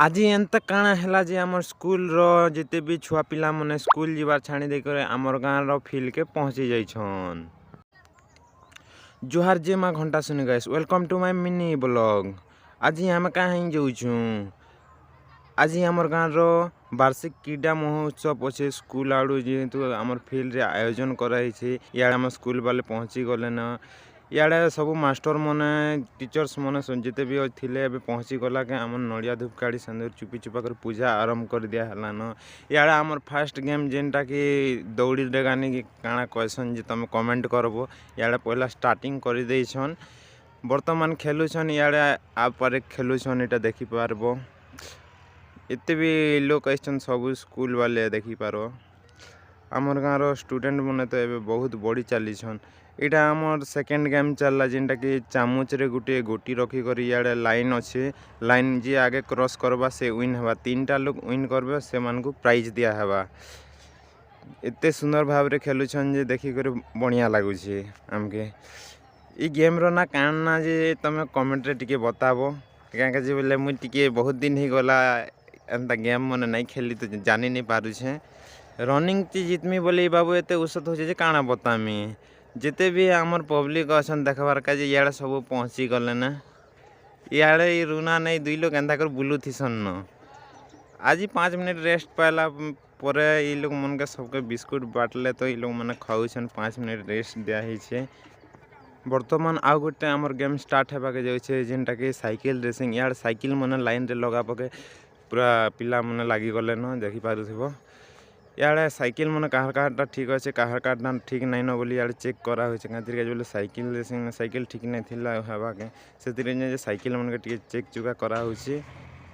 आज एंता काଣା ହେଲା ଯେ ଆମର ସ୍କୁଲର ଯେତେ ବି ଛୁଆ ପିଲାମାନେ ସ୍କୁଲ ଯିବାର ଛାଣି ଦେଇକରି ଆମର ଗାଁର ଫିଲ୍ଡକେ ପହଞ୍ଚି ଯାଇଛନ୍। ଜୁହାର ଯେ ମା ଘଣ୍ଟା ଶୁନି guys welcome to my mini blog. ଆଜି ଆମେ କାହିଁ ଯାଉଛୁଁ, ଆଜି ଆମର ଗାଁର ବାର୍ଷିକ କ୍ରୀଡ଼ା ମହୋତ୍ସବ ଅଛେ। ସ୍କୁଲ ଆଡ଼ୁ ଯେହେତୁ ଆମର ଫିଲ୍ଡରେ ଆୟୋଜନ କରାହେଇଛି, ଇଆଡ଼େ ଆମ ସ୍କୁଲ ବାଲେ ପହଞ୍ଚି ଗଲେନ। ଇଆଡ଼େ ସବୁ ମାଷ୍ଟର ମାନେ टीचर्स ମାନେ ଯେତେ ବି ଥିଲେ ଏବେ ପହଞ୍ଚି ଗଲା के आम नड़िया धूपकाड़ी सिंदूर चुपी चुपा कर पूजा आरंभ कर दिया हलान। इयाड़े आमर फास्ट गेम जेनटा कि दौड़ी डेगानी कि काଣା कहसन जे तुम कमेंट करबो। इयाड़े पहला स्टार्टिंग कर देछन, बर्तमान खेलुछन। इयाड़े आप पर खेलुछन, एटा देखि पारबो। एते भी लोक आइछन सब स्कूल वाले देखि पारो। आमर गाँव स्टूडेंट मैंने तो ये बहुत बड़ी चली छन। इटा आमर सेकेंड गेम चलला जेनटा कि चामच रे गुटे गोटी रखी कर इयाड़े लाइन अच्छे। लाइन जी आगे क्रॉस करबा से विन हवा। 3टा लोग विन करबे से मान को प्राइज दिया हवा। एते सुंदर भाव रे खेलुछन जे देखि कर बढ़िया लागुछे हमके। ई गेम रो ना कान ना जे तमे कमेंट रे टिके बताबो, काहे जे बोले मु टिके बहुत दिन ही गला एंता गेम मने नहीं खेली तो जानि नहीं पारु छे। रनिंग ती जितमी बोले बाबू एते उसत हो जे काना बतामी। जिते भी आमर पब्लिक अछन देखबार का जे इयाड़े सब पहुंची गले ना। इयाड़े रुना नहीं दुई लोग एंता कर बुलू थिसन न। आज 5 मिनट रेस्ट पाला परे ई लोग मन के सबके बिस्कुट बाटले तो ई लोग माने खाउछन। 5 मिनट रेस्ट दिया ही छे। वर्तमान आउ गोटे आमर गेम स्टार्ट हेबा के जाउछे जेनटा कि साइकिल रेसिंग। यार साइकिल मने लाइन रे लगा पके पूरा पिला मने लागी गले न, देखि पारुथिबो। इयाड़े साइकिल मन कहार कहारटा ठीक अच्छे, कहार कहारटा ठीक नहीं न बोली इयाड़े चेक करा होइछे। कांतिर बोले साइकिल रेसिंग में साइकिल ठीक नहीं थिला हेबा के सेतिरे जे साइकिल मन के टिके चेक चुका करा होइछे।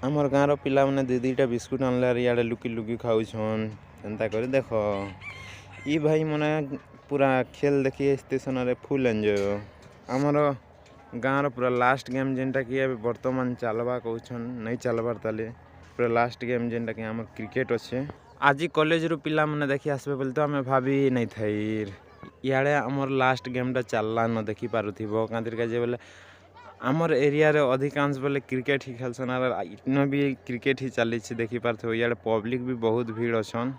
हमर गाँव रो पिला मने दीदीटा बिस्कुट आनले इयाड़े लुकी लुकी खाउछन। एंता करे देखो ई भाई मने पूरा खेल देखिए स्टेशन रे फुल एंजॉय। हमर गाँव रो पूरा लास्ट गेम जेनटा कि अब वर्तमान चलबा कहउछन, नहीं चलबार ताले पूरा लास्ट गेम जेनटा कि हमर क्रिकेट अच्छे। आज कॉलेज रू पिला मने देखि आसबे बोले तो हमें भाभी नहीं थाइर। इयाड़े हमर लास्ट गेमटा चलला न, देखि पारुथिबो। कांतिर का जे बोले आमर एरिया रे अधिकांश बोले क्रिकेट ही खेलसन और इतना भी क्रिकेट ही चली छे, देखि पारथिबो। इयाड़े पब्लिक भी बहुत भीड़ अछन।